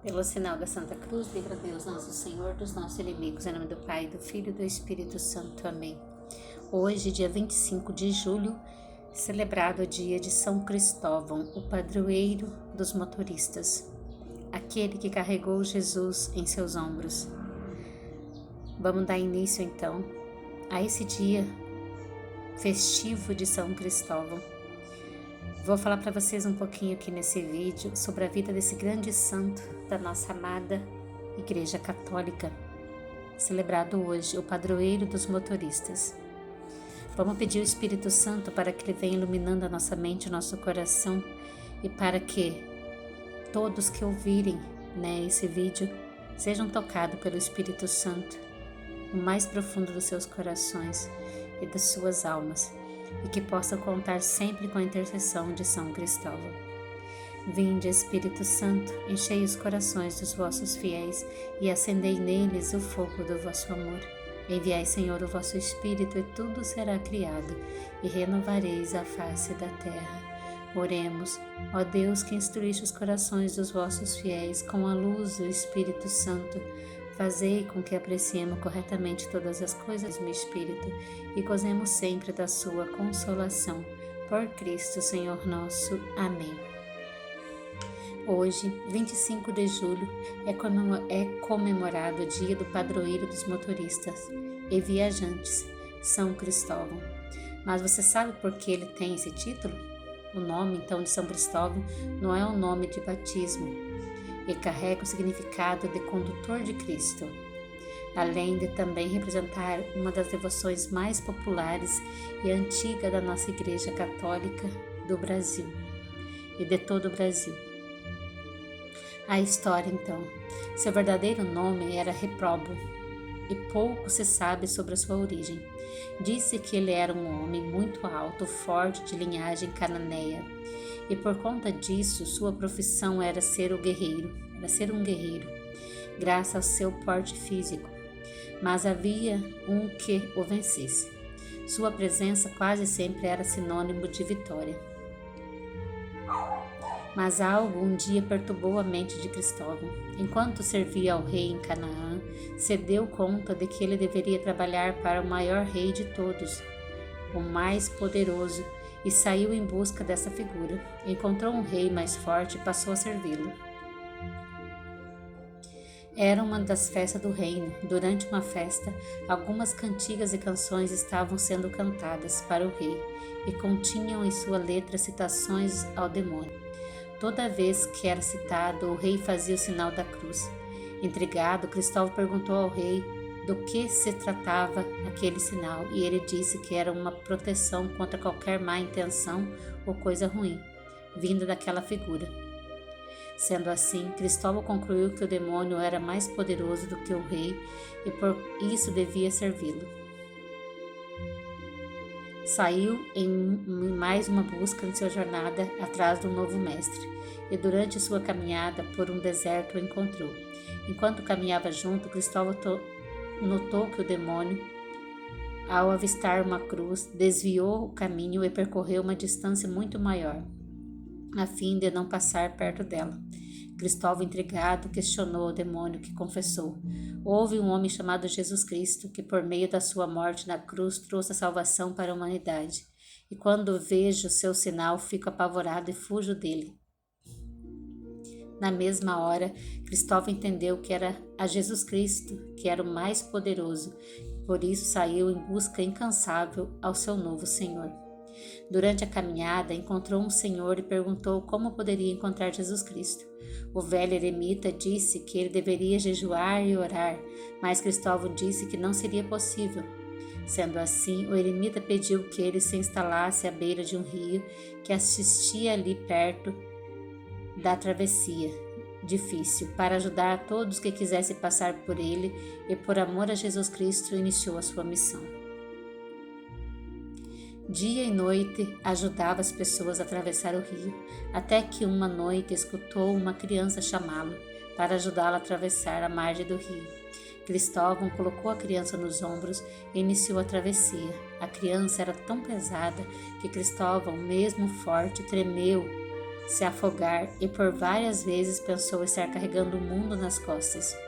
Pelo sinal da Santa Cruz, livra Deus nosso Senhor dos nossos inimigos, em nome do Pai, do Filho e do Espírito Santo. Amém. Hoje, dia 25 de julho, celebrado o dia de São Cristóvão, o padroeiro dos motoristas, aquele que carregou Jesus em seus ombros. Vamos dar início então a esse dia festivo de São Cristóvão. Vou falar para vocês um pouquinho aqui nesse vídeo sobre a vida desse grande santo da nossa amada Igreja Católica, celebrado hoje, o padroeiro dos motoristas. Vamos pedir ao Espírito Santo para que ele venha iluminando a nossa mente, o nosso coração, e para que todos que ouvirem esse vídeo sejam tocados pelo Espírito Santo, no mais profundo dos seus corações e das suas almas, e que possam contar sempre com a intercessão de São Cristóvão. Vinde, Espírito Santo, enchei os corações dos vossos fiéis e acendei neles o fogo do vosso amor. Enviai, Senhor, o vosso Espírito, e tudo será criado, e renovareis a face da terra. Oremos, ó Deus, que instruíste os corações dos vossos fiéis com a luz do Espírito Santo. Fazei com que apreciemos corretamente todas as coisas do Espírito e gozemos sempre da sua consolação. Por Cristo, Senhor nosso. Amém. Hoje, 25 de julho, é comemorado o dia do padroeiro dos motoristas e viajantes, São Cristóvão. Mas você sabe por que ele tem esse título? O nome, então, de São Cristóvão não é um nome de batismo. E carrega o significado de condutor de Cristo, além de também representar uma das devoções mais populares e antigas da nossa Igreja Católica do Brasil e de todo o Brasil. A história, então. Seu verdadeiro nome era Reprobo, e pouco se sabe sobre a sua origem. Disse que ele era um homem muito alto, forte, de linhagem cananeia, e por conta disso sua profissão era ser um guerreiro, graças ao seu porte físico. Mas havia um que o vencesse. Sua presença quase sempre era sinônimo de vitória. Mas algo um dia perturbou a mente de Cristóvão. Enquanto servia ao rei em Canaã, se deu conta de que ele deveria trabalhar para o maior rei de todos, o mais poderoso, e saiu em busca dessa figura. Encontrou um rei mais forte e passou a servi-lo. Era uma das festas do reino. Durante uma festa, algumas cantigas e canções estavam sendo cantadas para o rei e continham em sua letra citações ao demônio. Toda vez que era citado, o rei fazia o sinal da cruz. Intrigado, Cristóvão perguntou ao rei do que se tratava aquele sinal, e ele disse que era uma proteção contra qualquer má intenção ou coisa ruim, vinda daquela figura. Sendo assim, Cristóvão concluiu que o demônio era mais poderoso do que o rei e por isso devia servi-lo. Saiu em mais uma busca em sua jornada atrás do novo mestre, e durante sua caminhada por um deserto o encontrou. Enquanto caminhava junto, Cristóvão notou que o demônio, ao avistar uma cruz, desviou o caminho e percorreu uma distância muito maior, a fim de não passar perto dela. Cristóvão, intrigado, questionou o demônio, que confessou: houve um homem chamado Jesus Cristo, que por meio da sua morte na cruz trouxe a salvação para a humanidade. E quando vejo seu sinal, fico apavorado e fujo dele. Na mesma hora, Cristóvão entendeu que era a Jesus Cristo que era o mais poderoso, por isso saiu em busca incansável ao seu novo Senhor. Durante a caminhada, encontrou um senhor e perguntou como poderia encontrar Jesus Cristo. O velho eremita disse que ele deveria jejuar e orar, mas Cristóvão disse que não seria possível. Sendo assim, o eremita pediu que ele se instalasse à beira de um rio que assistia ali perto da travessia difícil, para ajudar a todos que quisessem passar por ele, e por amor a Jesus Cristo iniciou a sua missão. Dia e noite ajudava as pessoas a atravessar o rio, até que uma noite escutou uma criança chamá-lo para ajudá-la a atravessar a margem do rio. Cristóvão colocou a criança nos ombros e iniciou a travessia. A criança era tão pesada que Cristóvão, mesmo forte, tremeu se afogar e por várias vezes pensou estar carregando o mundo nas costas.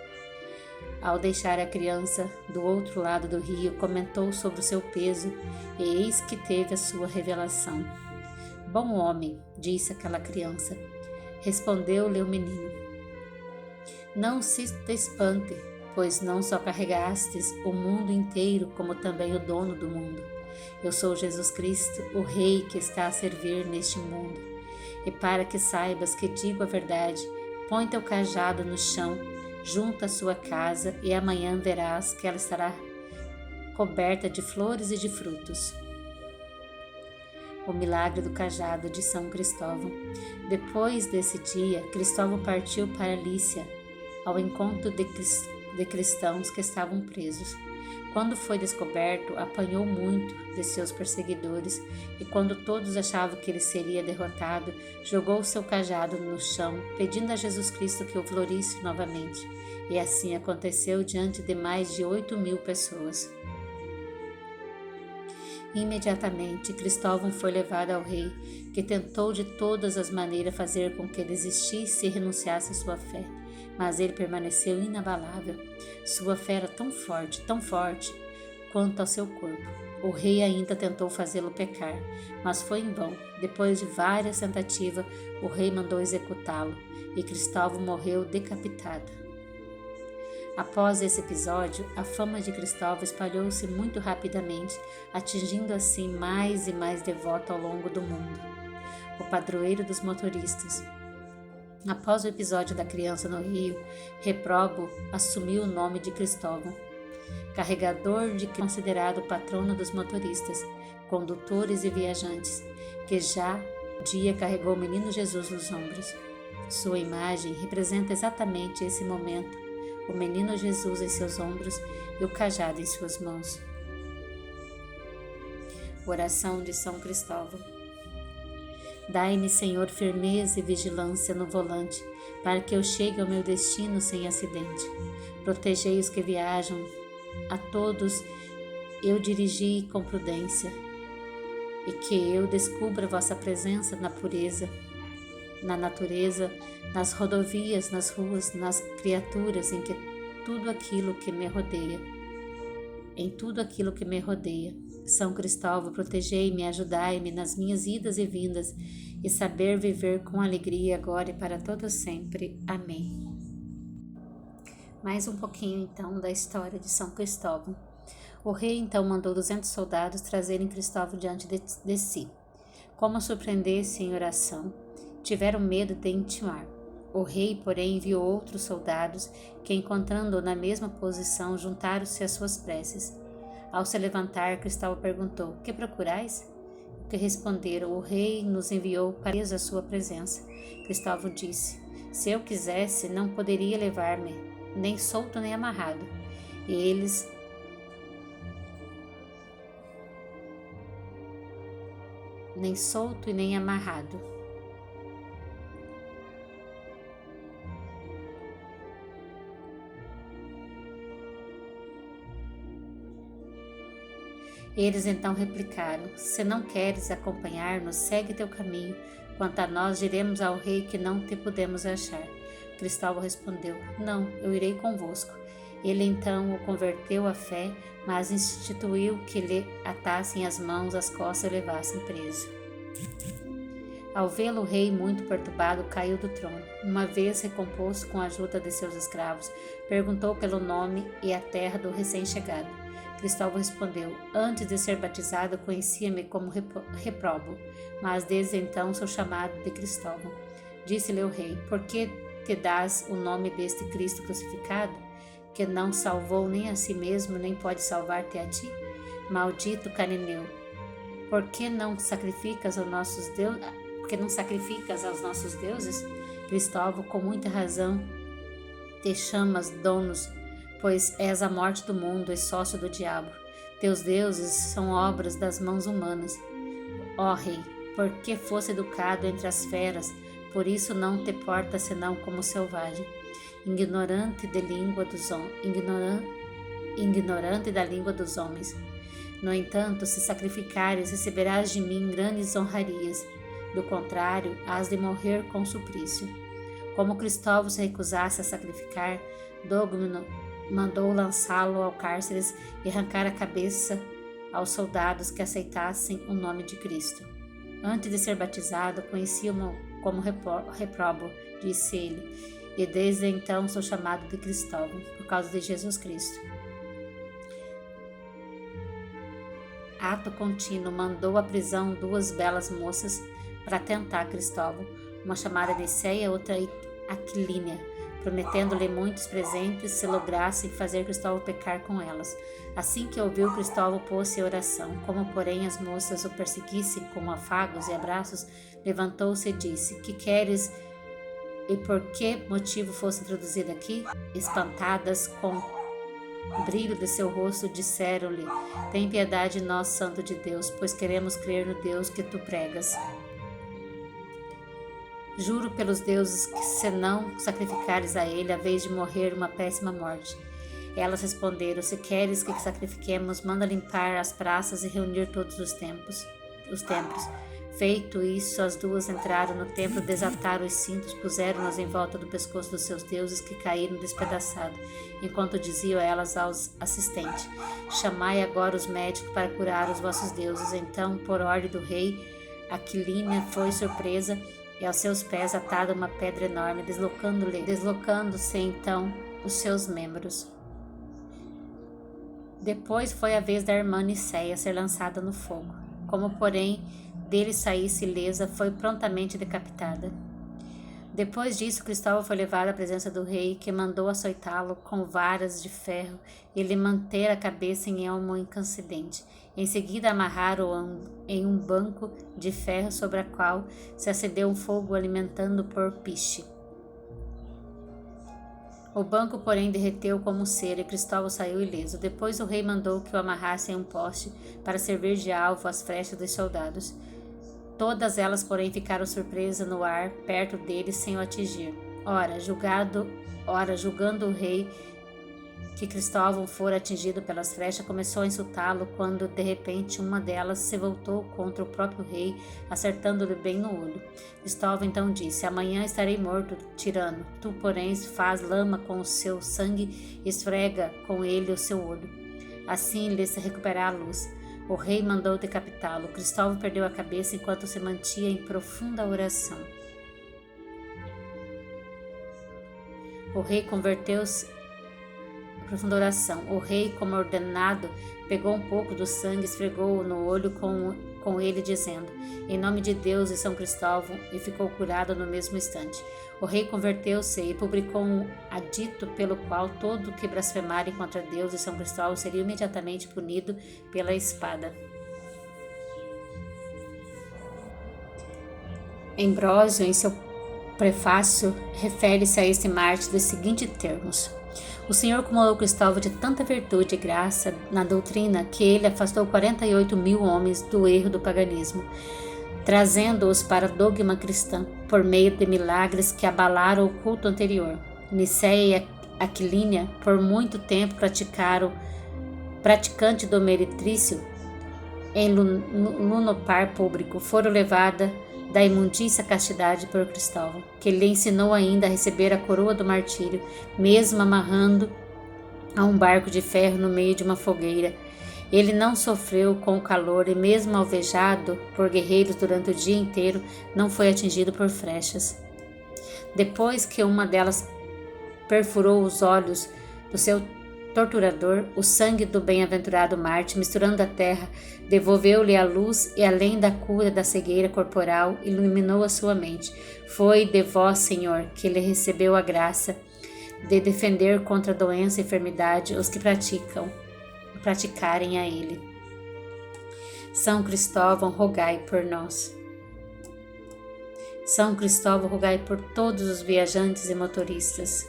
Ao deixar a criança do outro lado do rio, comentou sobre o seu peso e eis que teve a sua revelação. Bom homem, disse aquela criança. Respondeu-lhe o menino. Não se espante, pois não só carregastes o mundo inteiro, como também o dono do mundo. Eu sou Jesus Cristo, o Rei que está a servir neste mundo. E para que saibas que digo a verdade, põe teu cajado no chão, junto à sua casa, e amanhã verás que ela estará coberta de flores e de frutos. O milagre do cajado de São Cristóvão. Depois desse dia, Cristóvão partiu para Lícia, ao encontro de cristãos que estavam presos. Quando foi descoberto, apanhou muito de seus perseguidores, e quando todos achavam que ele seria derrotado, jogou seu cajado no chão, pedindo a Jesus Cristo que o florisse novamente. E assim aconteceu diante de mais de 8.000 pessoas. Imediatamente, Cristóvão foi levado ao rei, que tentou de todas as maneiras fazer com que desistisse e renunciasse à sua fé. Mas ele permaneceu inabalável. Sua fé era tão forte quanto ao seu corpo. O rei ainda tentou fazê-lo pecar, mas foi em vão. Depois de várias tentativas, o rei mandou executá-lo, e Cristóvão morreu decapitado. Após esse episódio, a fama de Cristóvão espalhou-se muito rapidamente, atingindo assim mais e mais devotos ao longo do mundo. O padroeiro dos motoristas. Após o episódio da criança no rio, Reprobo assumiu o nome de Cristóvão, carregador de considerado patrono dos motoristas, condutores e viajantes, que já um dia carregou o menino Jesus nos ombros. Sua imagem representa exatamente esse momento, o menino Jesus em seus ombros e o cajado em suas mãos. Oração de São Cristóvão. Dai-me, Senhor, firmeza e vigilância no volante, para que eu chegue ao meu destino sem acidente. Protegei os que viajam, a todos eu dirigi com prudência, e que eu descubra vossa presença na pureza, na natureza, nas rodovias, nas ruas, nas criaturas, em tudo aquilo que me rodeia. São Cristóvão, protegei-me, ajudai-me nas minhas idas e vindas, e saber viver com alegria agora e para todo sempre. Amém. Mais um pouquinho então da história de São Cristóvão. O rei então mandou 200 soldados trazerem Cristóvão diante de si. Como surpreendesse em oração, tiveram medo de intimar. O rei, porém, enviou outros soldados que, encontrando-o na mesma posição, juntaram-se às suas preces. Ao se levantar, Cristóvão perguntou: Que procurais? O que responderam: O rei nos enviou para a sua presença. Cristóvão disse: Se eu quisesse, não poderia levar-me, nem solto nem amarrado. E eles nem solto e nem amarrado. Eles então replicaram: Se não queres acompanhar-nos, segue teu caminho. Quanto a nós, diremos ao rei que não te podemos achar. Cristóvão respondeu: Não, eu irei convosco. Ele então o converteu à fé, mas instituiu que lhe atassem as mãos, as costas e o levassem preso. Ao vê-lo, o rei, muito perturbado, caiu do trono. Uma vez recomposto com a ajuda de seus escravos, perguntou pelo nome e a terra do recém-chegado. Cristóvão respondeu: Antes de ser batizado, conhecia-me como Reprobo, mas desde então sou chamado de Cristóvão. Disse-lhe o rei: Por que te dás o nome deste Cristo crucificado, que não salvou nem a si mesmo, nem pode salvar-te a ti? Maldito cananeu! Por que não sacrificas aos nossos deuses? Cristóvão, com muita razão, te chamas donos, pois és a morte do mundo e sócio do diabo. Teus deuses são obras das mãos humanas. Ó rei, porque fosse educado entre as feras, por isso não te portas senão como selvagem, ignorante da língua dos homens. No entanto, se sacrificares, receberás de mim grandes honrarias. do contrário, hás de morrer com suplício. Como Cristóvão se recusasse a sacrificar, Dogmino mandou lançá-lo ao cárcere e arrancar a cabeça aos soldados que aceitassem o nome de Cristo. Antes de ser batizado, conhecia-o como reprobo, disse ele, e desde então sou chamado de Cristóvão, por causa de Jesus Cristo. Ato contínuo, mandou à prisão 2 belas moças para tentar Cristóvão, uma chamada Niceia e outra Aquilínia, prometendo-lhe muitos presentes se lograssem fazer Cristóvão pecar com elas. Assim que ouviu, Cristóvão pôs-se em oração. Como, porém, as moças o perseguissem com afagos e abraços, levantou-se e disse: Que queres e por que motivo fosse introduzida aqui? Espantadas com o brilho de seu rosto, disseram-lhe: Tem piedade de nós, santo de Deus, pois queremos crer no Deus que tu pregas. Juro pelos deuses que, se não sacrificares a ele, a vez de morrer uma péssima morte. Elas responderam: Se queres que sacrifiquemos, manda limpar as praças e reunir todos os templos. Feito isso, as 2 entraram no templo, desataram os cintos, puseram-nos em volta do pescoço dos seus deuses, que caíram despedaçados, enquanto diziam elas aos assistentes: Chamai agora os médicos para curar os vossos deuses. Então, por ordem do rei, Aquilínia foi surpresa e aos seus pés atada uma pedra enorme, deslocando-se então os seus membros. Depois foi a vez da irmã Niceia ser lançada no fogo. Como, porém, dele saísse ilesa, foi prontamente decapitada. Depois disso, Cristóvão foi levado à presença do rei, que mandou açoitá-lo com varas de ferro e lhe manter a cabeça em elmo incandescente. Em seguida, amarraram-o em um banco de ferro sobre a qual se acendeu um fogo alimentando por piche. O banco, porém, derreteu como cera e Cristóvão saiu ileso. Depois o rei mandou que o amarrassem em um poste para servir de alvo às flechas dos soldados. Todas elas, porém, ficaram surpresas no ar, perto dele, sem o atingir. Ora, julgando o rei que Cristóvão fora atingido pelas flechas, começou a insultá-lo, quando, de repente, uma delas se voltou contra o próprio rei, acertando-lhe bem no olho. Cristóvão então disse: Amanhã estarei morto, tirano. Tu, porém, faz lama com o seu sangue e esfrega com ele o seu olho. Assim lhe se recuperará a luz. O rei mandou decapitá-lo. Cristóvão perdeu a cabeça enquanto se mantinha em profunda oração. O rei converteu-se. Profunda oração. O rei, como ordenado, pegou um pouco do sangue e esfregou-o no olho com ele, dizendo: Em nome de Deus e São Cristóvão, e ficou curado no mesmo instante. O rei converteu-se e publicou um adito pelo qual todo que blasfemarem contra Deus e São Cristóvão seria imediatamente punido pela espada. Ambrósio, em seu prefácio, refere-se a este mártir dos seguintes termos: O Senhor cumulou Cristóvão de tanta virtude e graça na doutrina que ele afastou 48.000 homens do erro do paganismo, trazendo-os para o dogma cristão, por meio de milagres que abalaram o culto anterior. Niceia e Aquilínia, por muito tempo praticante do meretrício em lunopar público, foram levadas da imundícia castidade por Cristóvão, que lhe ensinou ainda a receber a coroa do martírio, mesmo amarrando a um barco de ferro no meio de uma fogueira. Ele não sofreu com o calor e, mesmo alvejado por guerreiros durante o dia inteiro, não foi atingido por flechas. Depois que uma delas perfurou os olhos do seu torturador, o sangue do bem-aventurado Marte, misturando a terra, devolveu-lhe a luz e, além da cura da cegueira corporal, iluminou a sua mente. Foi de vós, Senhor, que ele recebeu a graça de defender contra a doença e enfermidade os que praticarem a ele. São Cristóvão, rogai por nós. São Cristóvão, rogai por todos os viajantes e motoristas.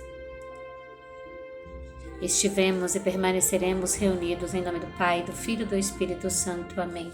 Estivemos e permaneceremos reunidos em nome do Pai, do Filho e do Espírito Santo. Amém.